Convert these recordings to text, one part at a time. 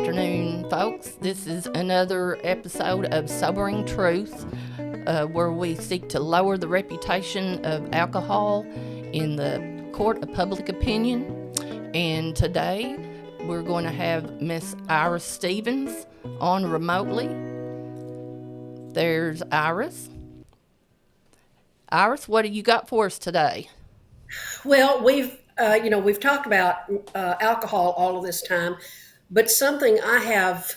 afternoon, folks. This is another episode of Sobering Truth, where we seek to lower the reputation of alcohol in the court of public opinion. And today, we're going to have Miss Iris Stevens on remotely. There's Iris. Iris, what do you got for us today? Well, we've talked about alcohol all of this time, but something I have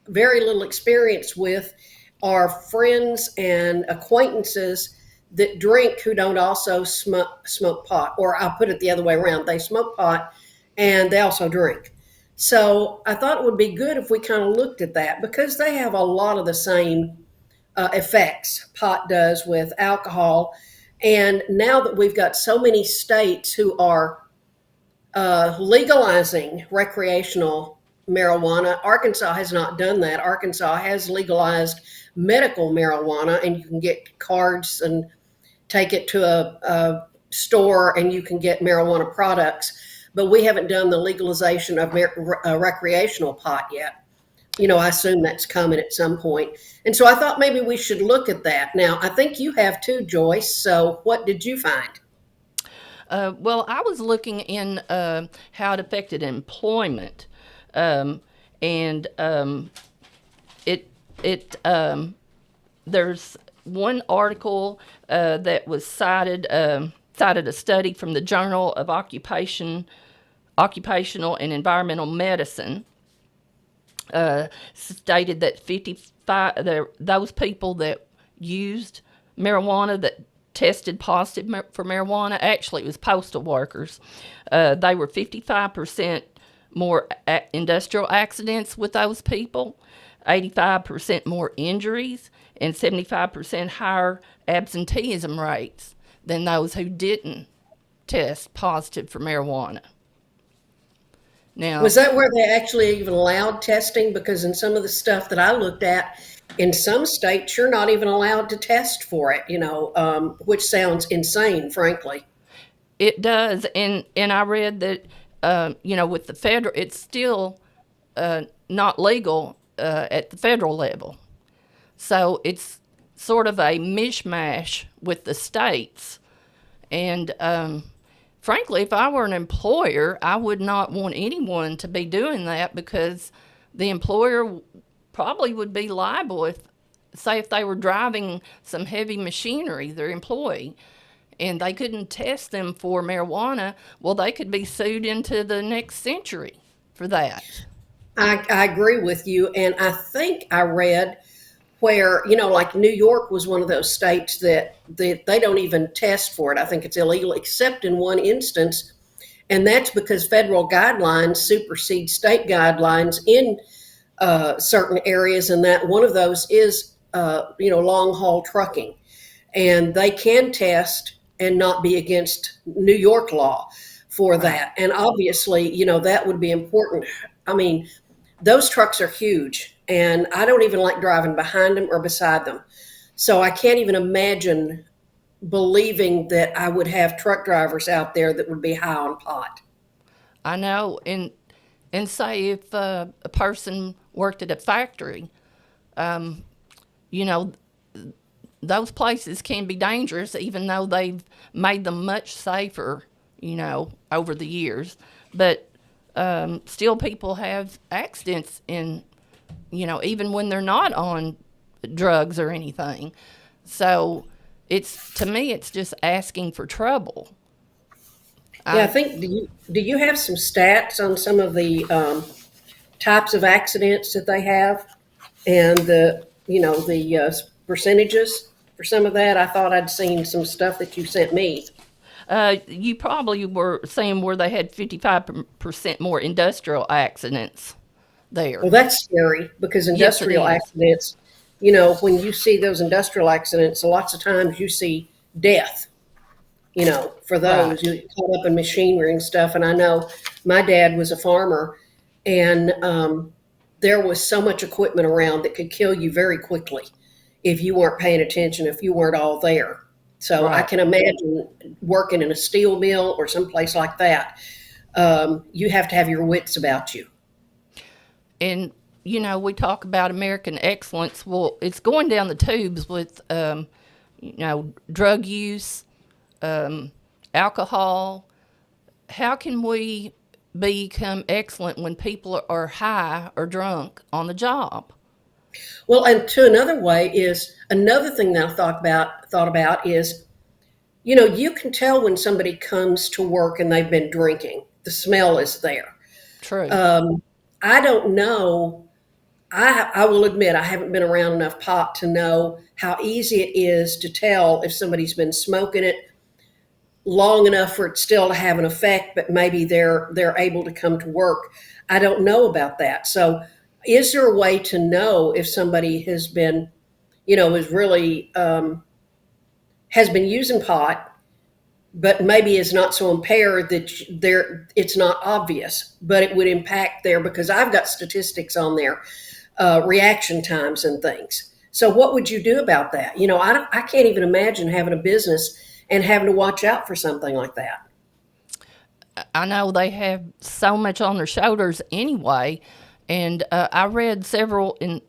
very little experience with are friends and acquaintances that drink who don't also smoke pot, or I'll put it the other way around. They smoke pot and they also drink. So I thought it would be good if we kind of looked at that because they have a lot of the same effects pot does with alcohol. And now that we've got so many states who are legalizing recreational marijuana, Arkansas has not done that. Arkansas has legalized medical marijuana, and you can get cards and take it to a store and you can get marijuana products. But we haven't done the legalization of recreational pot yet. I assume that's coming at some point. And so I thought maybe we should look at that. Now, I think you have too, Joyce. So what did you find? Well, I was looking in how it affected employment, um, and it there's one article that was cited a study from the Journal of Occupational and Environmental Medicine. Stated that 55 those people that used marijuana that tested positive for marijuana, actually it was postal workers, they were 55% more industrial accidents with those people, 85% more injuries, and 75% higher absenteeism rates than those who didn't test positive for marijuana. Now, Was that where they actually even allowed testing? Because in some of the stuff that I looked at, in some states, you're not even allowed to test for it, which sounds insane, frankly. it does, and I read that with the federal, it's still not legal at the federal level. So it's sort of a mishmash with the states. And frankly, if I were an employer, I would not want anyone to be doing that because the employer probably would be liable if, say, if they were driving some heavy machinery, their employee, and they couldn't test them for marijuana, well, they could be sued into the next century for that. I agree with you. And I think I read where, like New York was one of those states that they don't even test for it. I think it's illegal, except in one instance. And that's because federal guidelines supersede state guidelines in certain areas. And that one of those is, long haul trucking. And they can test and not be against New York law for Right. that. And obviously, that would be important. I mean, those trucks are huge, and I don't even like driving behind them or beside them. So I can't even imagine believing that I would have truck drivers out there that would be high on pot. I know. And say if a person worked at a factory, you know, those places can be dangerous, even though they've made them much safer, over the years. But still, people have accidents in, even when they're not on drugs or anything. So it's to me, it's just asking for trouble. Yeah, I I think do you have some stats on some of the types of accidents that they have and the percentages for some of that? I thought I'd seen some stuff that you sent me. You probably were saying where they had 55% more industrial accidents there. Well, that's scary because Yes, it industrial is. accidents, when you see those industrial accidents, lots of times you see death, for those Right. you caught up in machinery and stuff. And I know my dad was a farmer, and there was so much equipment around that could kill you very quickly if you weren't paying attention, if you weren't all there. So I Right. can imagine working in a steel mill or someplace like that. You have to have your wits about you. And we talk about American excellence. Well, it's going down the tubes with, drug use, alcohol. How can we become excellent when people are high or drunk on the job? Well, and to another way is another thing that I thought about is, you can tell when somebody comes to work and they've been drinking. The smell is there. True. Um, I don't know. I will admit I haven't been around enough pot to know how easy it is to tell if somebody's been smoking it long enough for it still to have an effect, but maybe they're able to come to work. I don't know about that. So, is there a way to know if somebody has been, is really has been using pot, but maybe is not so impaired that it's not obvious, but it would impact there because I've got statistics on there, reaction times and things. So, what would you do about that? I can't even imagine having a business and having to watch out for something like that. I know they have so much on their shoulders anyway, and I read several in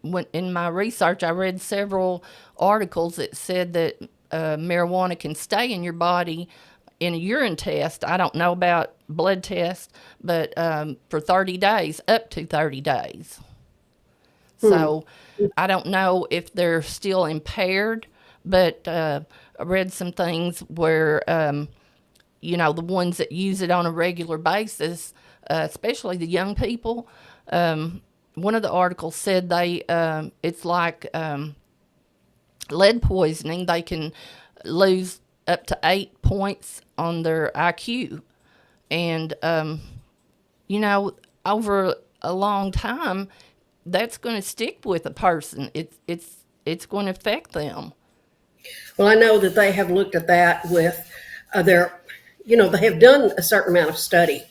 my research. I read several articles that said that marijuana can stay in your body in a urine test. I don't know about blood test, but for 30 days, up to 30 days. Hmm. So I don't know if they're still impaired, but I read some things where the ones that use it on a regular basis, especially the young people. One of the articles said it's like lead poisoning. They can lose up to 8 points on their IQ, and over a long time, that's going to stick with a person. It's going to affect them. Well, I know that they have looked at that with their, they have done a certain amount of study.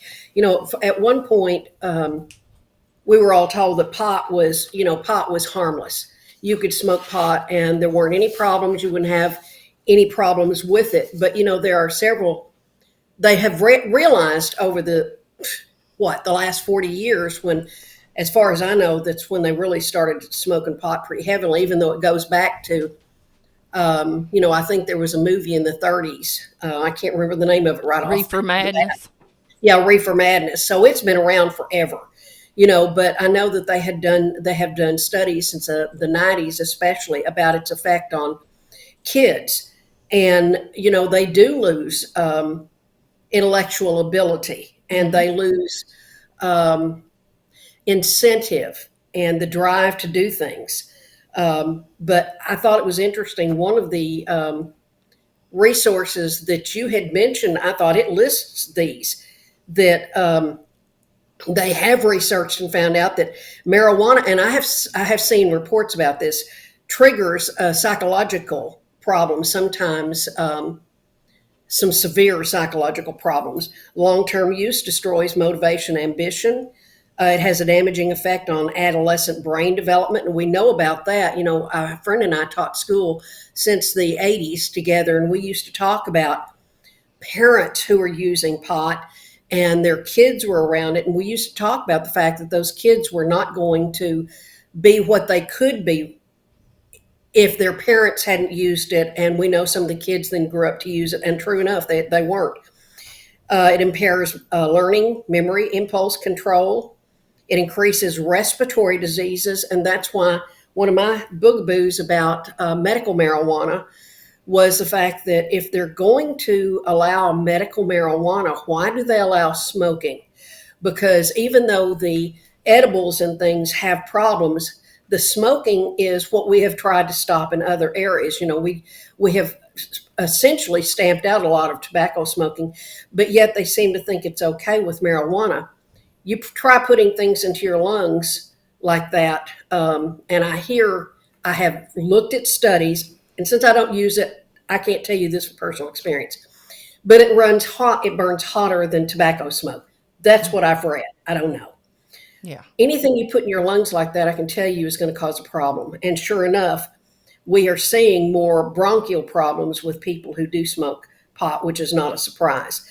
At one point, we were all told that pot was harmless. You could smoke pot and there weren't any problems. You wouldn't have any problems with it. But, there are several, they have realized over the last 40 years when, as far as I know, that's when they really started smoking pot pretty heavily, even though it goes back to I think there was a movie in the 30s. I can't remember the name of it right off. Reefer madness. Yeah, Reefer Madness. So it's been around forever. But I know that they have done studies since the 90s, especially about its effect on kids, and they do lose intellectual ability, and Hmm. they lose um, incentive and the drive to do things. But I thought it was interesting. One of the resources that you had mentioned, I thought it lists these that they have researched and found out that marijuana, and I have seen reports about this, triggers psychological problems sometimes. Some severe psychological problems. Long term use destroys motivation, ambition. It has a damaging effect on adolescent brain development, and we know about that. A friend and I taught school since the 80s together, and we used to talk about parents who were using pot and their kids were around it. And we used to talk about the fact that those kids were not going to be what they could be if their parents hadn't used it. And we know some of the kids then grew up to use it. And true enough, they weren't. It impairs learning, memory, impulse control. It increases respiratory diseases. And that's why one of my bugaboos about medical marijuana was the fact that if they're going to allow medical marijuana, why do they allow smoking? Because even though the edibles and things have problems, the smoking is what we have tried to stop in other areas. We have essentially stamped out a lot of tobacco smoking, but yet they seem to think it's okay with marijuana. You try putting things into your lungs like that, and I have looked at studies, and since I don't use it, I can't tell you this from personal experience, but it runs hot. It burns hotter than tobacco smoke. That's what I've read. I don't know. Yeah. Anything you put in your lungs like that, I can tell you is going to cause a problem. And sure enough, we are seeing more bronchial problems with people who do smoke pot, which is not a surprise.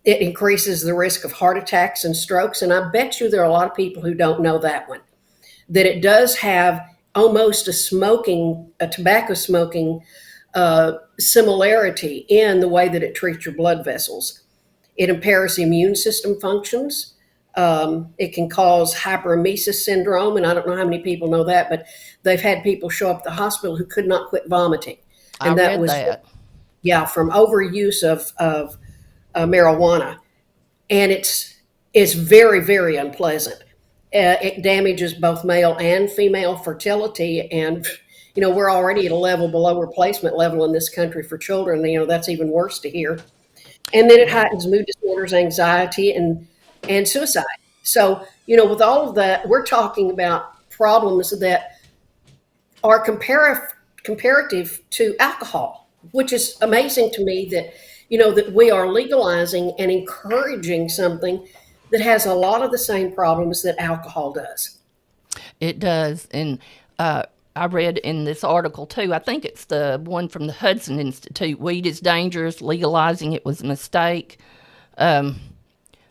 It increases the risk of heart attacks and strokes. And I bet you there are a lot of people who don't know that one. that it does have almost a tobacco smoking similarity in the way that it treats your blood vessels. It impairs the immune system functions. It can cause hyperemesis syndrome, and I don't know how many people know that, but they've had people show up at the hospital who could not quit vomiting, I and that read was, that. yeah, from overuse of marijuana, and it's very, very unpleasant. It damages both male and female fertility, and we're already at a level below replacement level in this country for children. That's even worse to hear. And then it Right. heightens mood disorders, anxiety, and suicide. So with all of that, we're talking about problems that are comparative to alcohol, which is amazing to me that that we are legalizing and encouraging something that has a lot of the same problems that alcohol does. It does. And uh, I read in this article too, I think it's the one from the Hudson Institute, Weed is Dangerous, Legalizing It Was a Mistake.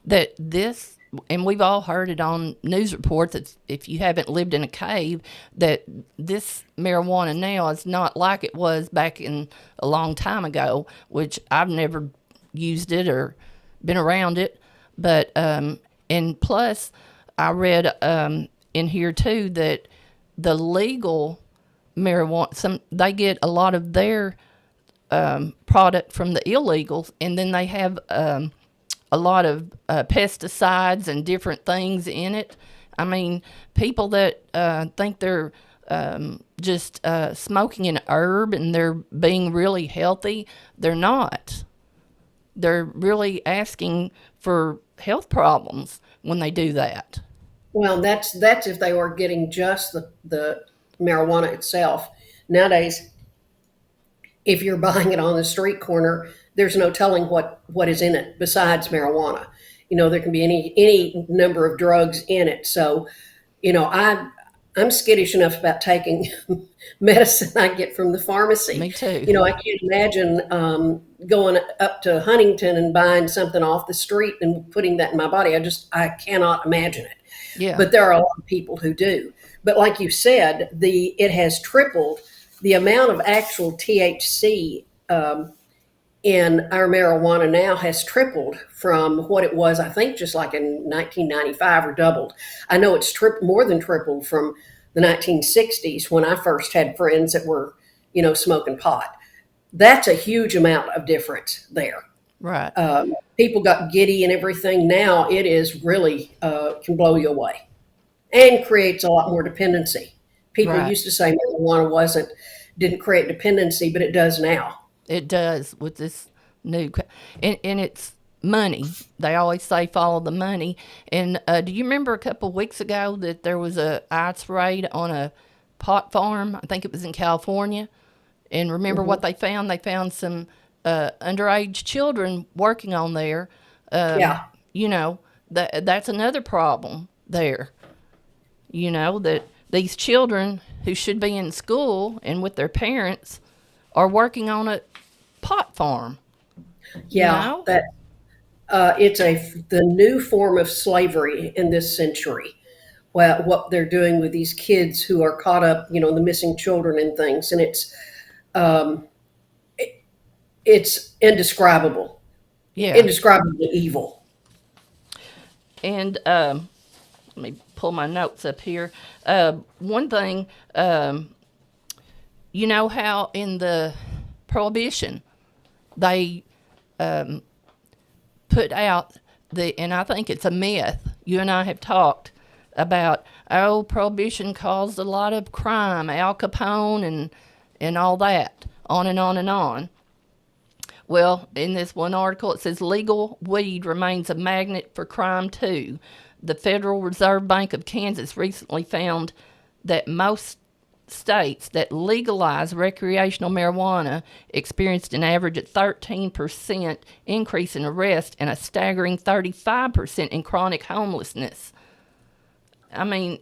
That this, and we've all heard it on news reports, that if you haven't lived in a cave, that this marijuana now is not like it was back in a long time ago, which I've never used it or been around it. But, and plus, I read in here too that the legal marijuana, they get a lot of their product from the illegals, and then they have a lot of pesticides and different things in it. I mean, people that think they're just smoking an herb and they're being really healthy, they're not. They're really asking for health problems when they do that. Well, that's if they were getting just the marijuana itself. Nowadays, if you're buying it on the street corner, there's no telling what is in it besides marijuana. There can be any number of drugs in it. So, I'm skittish enough about taking medicine I get from the pharmacy. Me too. I can't imagine going up to Huntington and buying something off the street and putting that in my body. I cannot imagine it. Yeah. But there are a lot of people who do. But like you said, it has tripled the amount of actual THC in our marijuana now has tripled from what it was, I think, just like in 1995, or doubled. I know it's more than tripled from the 1960s when I first had friends that were, smoking pot. That's a huge amount of difference there. Right. People got giddy and everything. Now it is really can blow you away and creates a lot more dependency. People Right. used to say marijuana didn't create dependency, but it does now. It does with this new, and it's money. They always say follow the money. And do you remember a couple of weeks ago that there was a ICE raid on a pot farm? I think it was in California. And remember Hmm. what they found? They found some underage children working on there. Um, Yeah. you know, that's another problem there. That these children who should be in school and with their parents are working on a pot farm. You Yeah, know? that it's the new form of slavery in this century. Well, what they're doing with these kids who are caught up, the missing children and things, and um, it's indescribable, Yeah. indescribably evil. And let me pull my notes up here. One thing, you know how in the Prohibition they put out and I think it's a myth. You and I have talked about, oh, Prohibition caused a lot of crime, Al Capone and all that, on and on and on. Well, in this one article, it says legal weed remains a magnet for crime too. The Federal Reserve Bank of Kansas recently found that most states that legalize recreational marijuana experienced an average of 13% increase in arrest and a staggering 35% in chronic homelessness. I mean,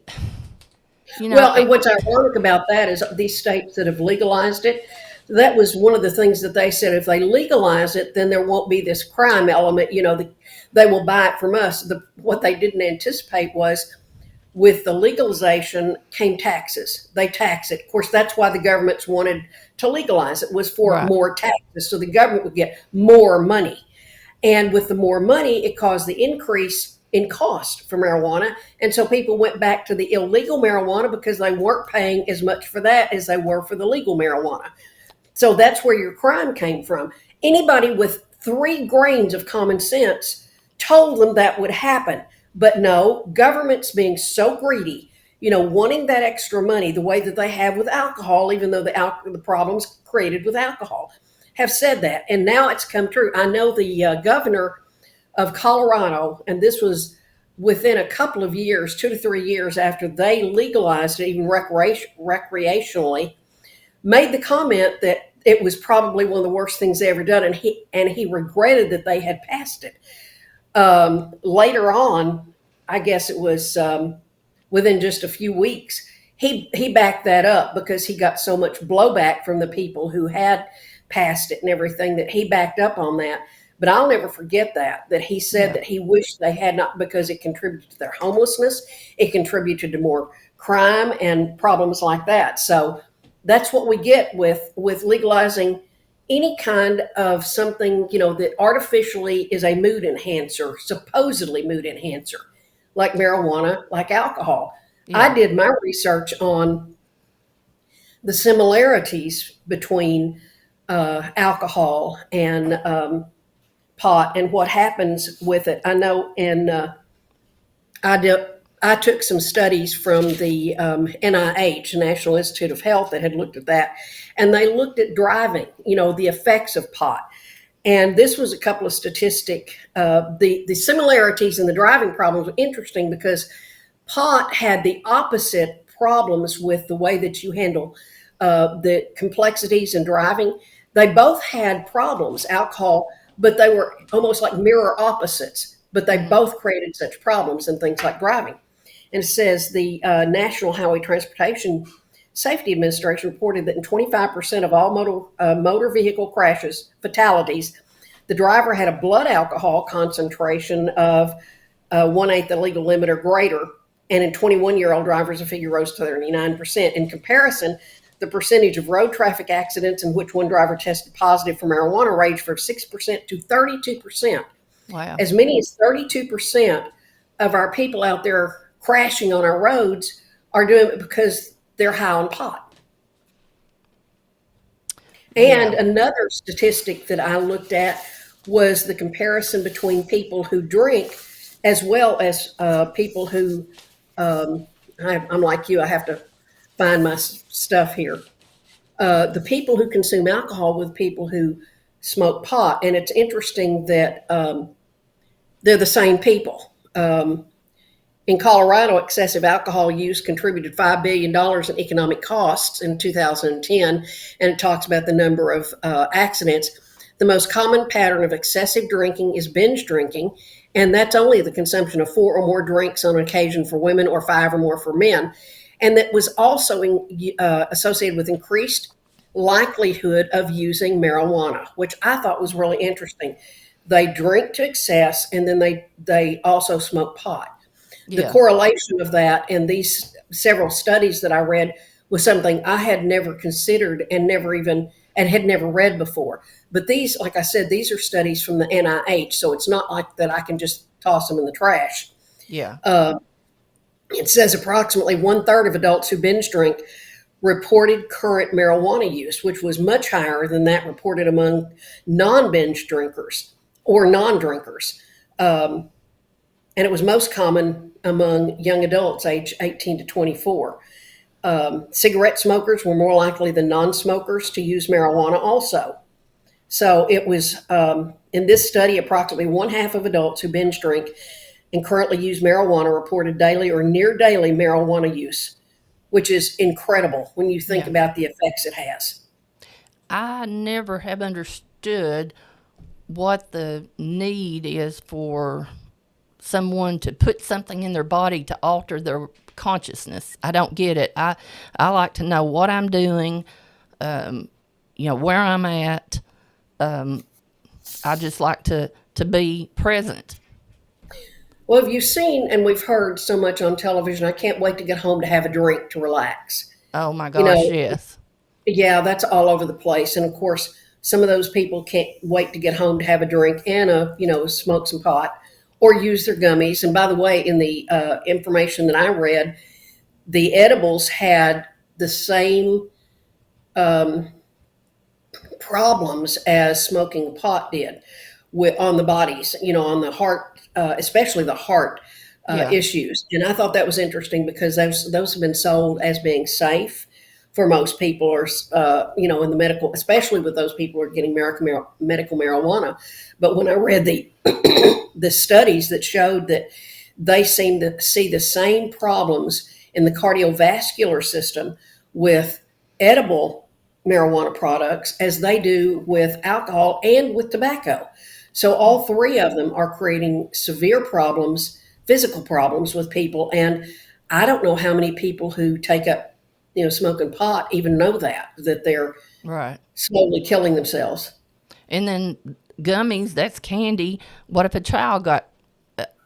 you know, Well, and what's ironic about that is these states that have legalized it, that was one of the things that they said, if they legalize it, then there won't be this crime element. They will buy it from us. What they didn't anticipate was with the legalization came taxes. They tax it. Of course, that's why the governments wanted to legalize it, was for Right. more taxes, so the government would get more money. And with the more money, it caused the increase in cost for marijuana. And so people went back to the illegal marijuana because they weren't paying as much for that as they were for the legal marijuana. So that's where your crime came from. Anybody with 3 grains of common sense told them that would happen. But no, governments being so greedy, wanting that extra money the way that they have with alcohol, even though the problems created with alcohol, have said that. And now it's come true. I know the governor of Colorado, and this was within a couple of years, 2 to 3 years after they legalized it, even recreationally, made the comment that it was probably one of the worst things they ever done, and he regretted that they had passed it. Later on, I guess it was within just a few weeks, he backed that up because he got so much blowback from the people who had passed it and everything, that he backed up on that. But I'll never forget that he said Yeah. that he wished they had not, because it contributed to their homelessness, it contributed to more crime and problems like that. So that's what we get with legalizing any kind of something, that artificially is a mood enhancer, supposedly mood enhancer, like marijuana, like alcohol. I Yeah. did my research on the similarities between alcohol and pot and what happens with it. I know I did. I took some studies from the NIH, National Institute of Health, that had looked at that, and they looked at driving. The effects of pot. And this was a couple of statistic. The similarities in the driving problems were interesting because pot had the opposite problems with the way that you handle the complexities in driving. They both had problems, alcohol, but they were almost like mirror opposites. But they Mhm. both created such problems in things like driving. And it says the National Highway Transportation Safety Administration reported that in 25% of all motor vehicle crashes, fatalities, the driver had a blood alcohol concentration of 1/8 the legal limit or greater. And in 21-year-old drivers, the figure rose to 39%. In comparison, the percentage of road traffic accidents in which one driver tested positive for marijuana ranged from 6% to 32%. Wow. As many as 32% of our people out there crashing on our roads are doing it because they're high on pot. And Yeah. another statistic that I looked at was the comparison between people who drink as well as people who, I'm like you, I have to find my stuff here. The people who consume alcohol with people who smoke pot. And it's interesting that they're the same people. In Colorado, excessive alcohol use contributed $5 billion in economic costs in 2010, and it talks about the number of accidents. The most common pattern of excessive drinking is binge drinking, and that's only the consumption of 4 or more drinks on occasion for women or 5 or more for men. And that was also associated with increased likelihood of using marijuana, which I thought was really interesting. They drink to excess, and then they also smoke pot. The Yeah. correlation of that in these several studies that I read was something I had never considered and had never read before. But these, like I said, these are studies from the NIH, so it's not like that I can just toss them in the trash. Yeah. It says approximately 1/3 of adults who binge drink reported current marijuana use, which was much higher than that reported among non-binge drinkers or non-drinkers. And it was most common among young adults aged 18 to 24. Cigarette smokers were more likely than non-smokers to use marijuana also. So it was, in this study, approximately 1/2 of adults who binge drink and currently use marijuana reported daily or near daily marijuana use, which is incredible when you think Yeah. about the effects it has. I never have understood what the need is for someone to put something in their body to alter their consciousness. I don't get it. I like to know what I'm doing, where I'm at. I just like to be present. Well, have you seen, and we've heard so much on television, I can't wait to get home to have a drink to relax. Oh my You gosh, know, yes. yeah, that's all over the place. And of course, some of those people can't wait to get home to have a drink and smoke some pot or use their gummies. And by the way, in the information that I read, the edibles had the same um, problems as smoking pot did on the bodies, on the heart, especially the heart Yeah. issues. And I thought that was interesting because those have been sold as being safe for most people, or in the medical, especially with those people who are getting medical marijuana. But when I read the the studies that showed that they seem to see the same problems in the cardiovascular system with edible marijuana products as they do with alcohol and with tobacco. So all three of them are creating severe problems, physical problems with people. And I don't know how many people who take up, smoking pot even know that they're Right. slowly killing themselves. And then gummies, that's candy. What if a child got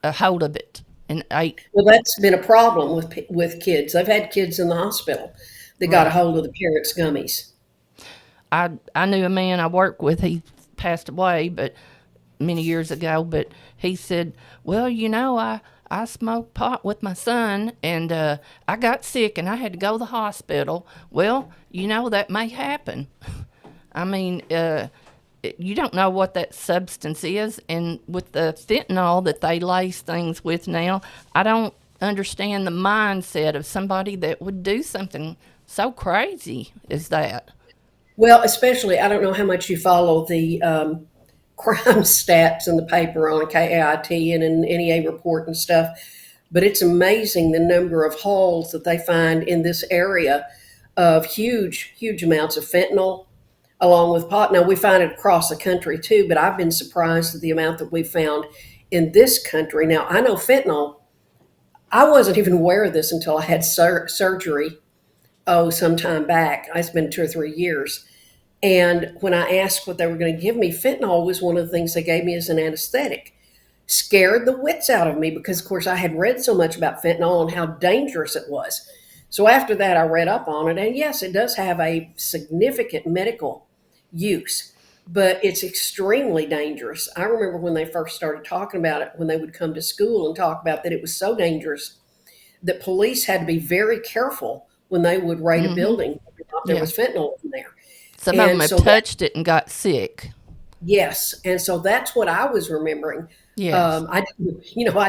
a hold of it and ate? Well, that's been a problem with kids. I've had kids in the hospital that got a Right. hold of the parents' gummies. I knew a man I worked with. He passed away, but many years ago. But he said, "Well, I smoked pot with my son, and I got sick, and I had to go to the hospital." Well, that may happen. I mean, you don't know what that substance is, and with the fentanyl that they lace things with now, I don't understand the mindset of somebody that would do something so crazy as that. Well, especially, I don't know how much you follow the crime stats in the paper on KAIT and in NEA report and stuff, but it's amazing the number of holes that they find in this area of huge, huge amounts of fentanyl along with pot. Now, we find it across the country too, but I've been surprised at the amount that we found in this country. Now, I know fentanyl, I wasn't even aware of this until I had surgery, some time back. It's been 2 or 3 years. And when I asked what they were going to give me, fentanyl was one of the things they gave me as an anesthetic. Scared the wits out of me because, of course, I had read so much about fentanyl and how dangerous it was. So after that, I read up on it. And yes, it does have a significant medical use, but it's extremely dangerous. I remember when they first started talking about it, when they would come to school and talk about that it was so dangerous that police had to be very careful when they would raid a Hmm. building whether or not there Yeah. was fentanyl in there. Some of them And have so that, touched it and got sick. yes, and so that's what I was remembering. Yes. I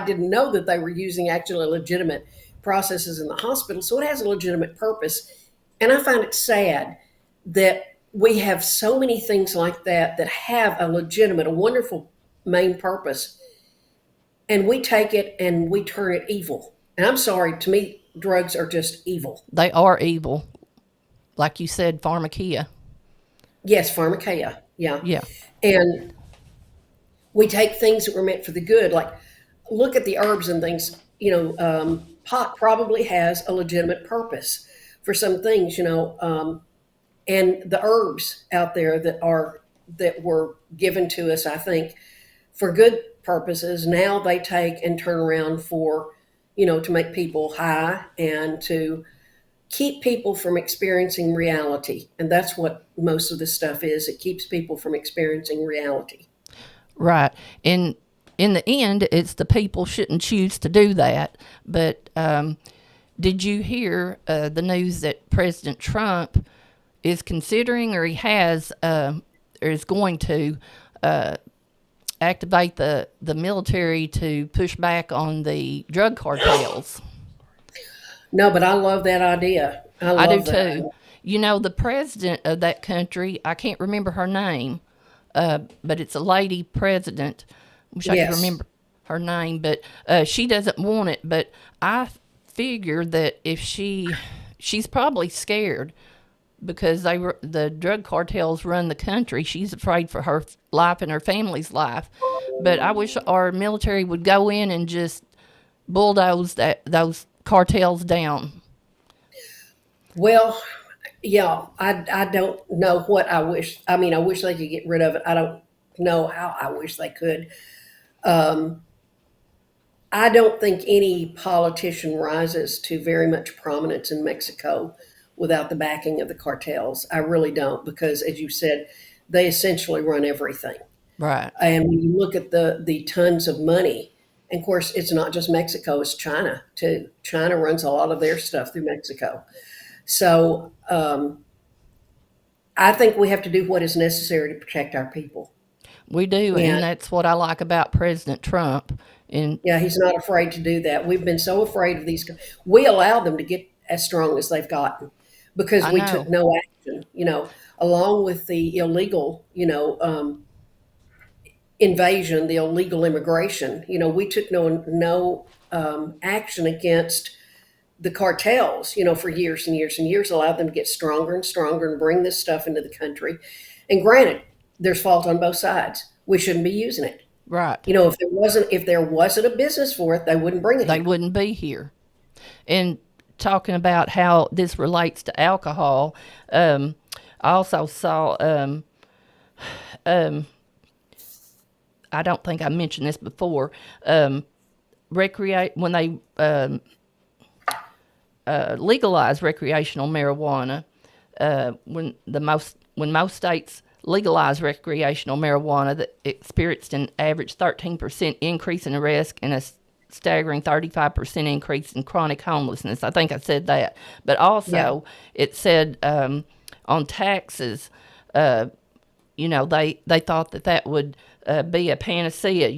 didn't know that they were using actually legitimate processes in the hospital, so it has a legitimate purpose. And I find it sad that we have so many things like that have a legitimate, a wonderful main purpose, and we take it and we turn it evil. And I'm sorry, to me, drugs are just evil. They are evil. Like you said, pharmakia. Yes, pharmakeia, yeah. Yeah. And we take things that were meant for the good, like look at the herbs and things. Pot probably has a legitimate purpose for some things, and the herbs out there that were given to us, I think, for good purposes. Now they take and turn around for, to make people high and to keep people from experiencing reality. And that's what most of this stuff is. It keeps people from experiencing reality. Right. And in the end, it's the people shouldn't choose to do that. But did you hear the news that President Trump is considering, or he has, or is going to activate the military to push back on the drug cartels? No, but I love that idea. I I do love that. too. The president of that country, I can't remember her name, but it's a lady president. Wish I could Yes. remember her name, but she doesn't want it. But I figure that if she's probably scared because the drug cartels run the country. She's afraid for her life and her family's life. But I wish our military would go in and just bulldoze those cartels down. Well, yeah, I don't know what I wish. I mean, I wish they could get rid of it. I don't know how I wish they could. Um, I don't think any politician rises to very much prominence in Mexico without the backing of the cartels. I really don't, because as you said, they essentially run everything. Right. And when you look at the tons of money, and of course, it's not just Mexico; it's China too. China runs a lot of their stuff through Mexico. So I think we have to do what is necessary to protect our people. We do, and And that's what I like about President Trump. And yeah, he's not afraid to do that. We've been so afraid of these. We allow them to get as strong as they've gotten because I we took know. no action. Along with the illegal, invasion, the illegal immigration. We took no action against the cartels. For years and years and years, allowed them to get stronger and stronger and bring this stuff into the country. And granted, there's fault on both sides. We shouldn't be using it. Right. If there wasn't a business for it, they wouldn't bring it They here. wouldn't be here. And talking about how this relates to alcohol, I also saw, I don't think I mentioned this before, when they legalized recreational marijuana, when most states legalized recreational marijuana, that experienced an average 13% increase in arrest and a staggering 35% increase in chronic homelessness. I think I said that, but Yeah. also it said on taxes, they thought that would be a panacea,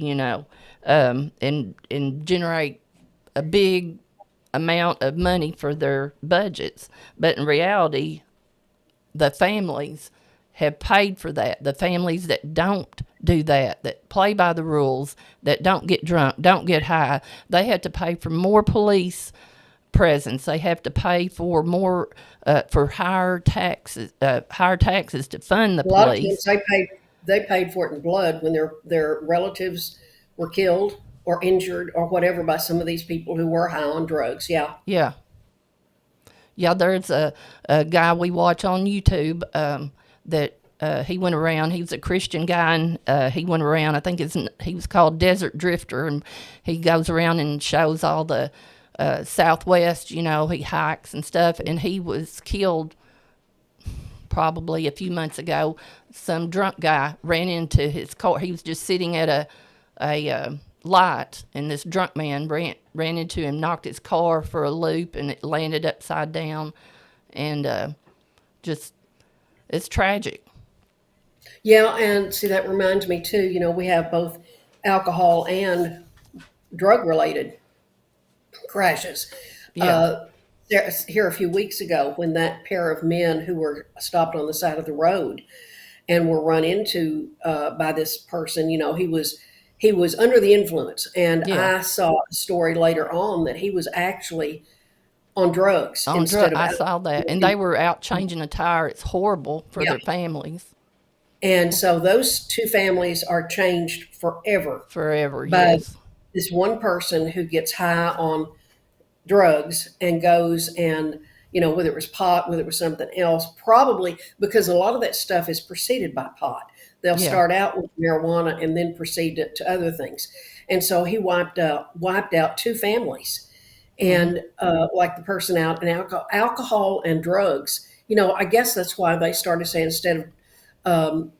and generate a big amount of money for their budgets. But in reality, the families have paid for that. The families that don't do that, that play by the rules, that don't get drunk, don't get high, they have to pay for more police presence. They have to pay for more, for higher taxes to fund the A lot of times police. they paid for it in blood when their relatives were killed or injured or whatever by some of these people who were high on drugs. Yeah. Yeah, yeah. There's a guy we watch on YouTube, that he went around. He was a Christian guy, and he went around. I think he was called Desert Drifter, and he goes around and shows all the Southwest. He hikes and stuff, and he was killed probably a few months ago. Some drunk guy ran into his car. He was just sitting at a light, and this drunk man ran into him, knocked his car for a loop, and it landed upside down, and just it's tragic. Yeah, and see, that reminds me too, we have both alcohol and drug related crashes. Yeah, Uh, here a few weeks ago, when that pair of men who were stopped on the side of the road and were run into by this person, he was under the influence, and yeah. I saw a story later on that he was actually on drugs On drug, instead of I saw that, and they alcohol. were out changing a tire. It's horrible for Yeah, their families and so those two families are changed forever forever. by Yes, this one person who gets high on drugs and goes and whether it was pot, whether it was something else, probably because a lot of that stuff is preceded by pot. They'll yeah. start out with marijuana and then proceed to other things. And so he wiped out two families, Hmm. and like the person out in alcohol and drugs. I guess that's why they started saying, instead of um,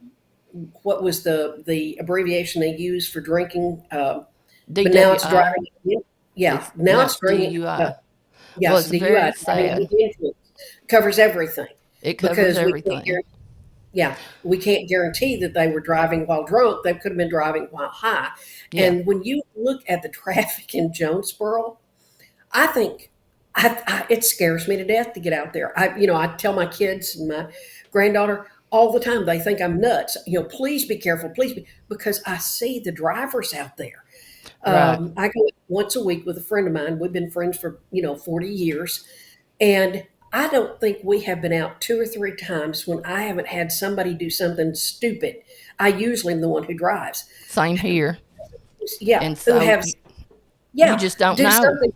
what was the abbreviation they used for drinking, but now it's DWI. driving. Yeah, It's now now it's it's drinking. DUI. Well, Yes, it's DUI, very driving under sad. the influence, covers everything, It covers because we can't everything. guarantee, yeah, we can't guarantee that they were driving while drunk. They could have been driving while high. Yeah, And when you look at the traffic in Jonesboro, I think it scares me to death to get out there. I tell my kids and my granddaughter all the time. They think I'm nuts. Please be careful, please be, because I see the drivers out there. right. I go once a week with a friend of mine. We've been friends for 40 years, and I don't think we have been out two or three times when I haven't had somebody do something stupid. I usually am the one who drives. Same here. Yeah, And who so have you yeah just don't do know. something.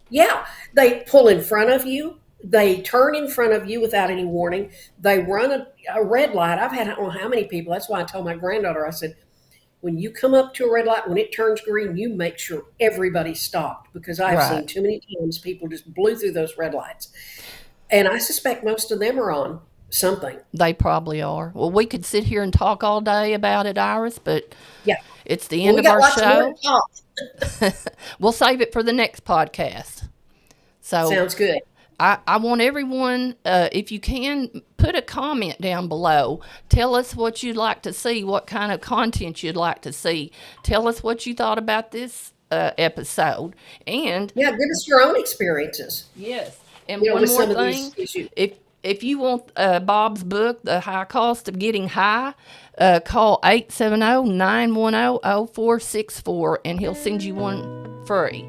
Yeah, they pull in front of you. They turn in front of you without any warning. They run a red light. I've had I don't know how many people. That's why I told my granddaughter. I said, when you come up to a red light, when it turns green, you make sure everybody stopped, because I've Right. seen too many times people just blew through those red lights. And I suspect most of them are on something. They probably are. Well, we could sit here and talk all day about it, Iris, but Yeah. it's the Well, end we of got our lots more to show. talk. We'll save it for the next podcast. So Sounds good. I want everyone, if you can, put a comment down below. Tell us what you'd like to see, what kind of content you'd like to see. Tell us what you thought about this episode. And Yeah, give us your own experiences, yes, and you know, one with more some of thing, these issues. if you want Bob's book, The High Cost of Getting High, call 870-910-0464 and he'll send you one free.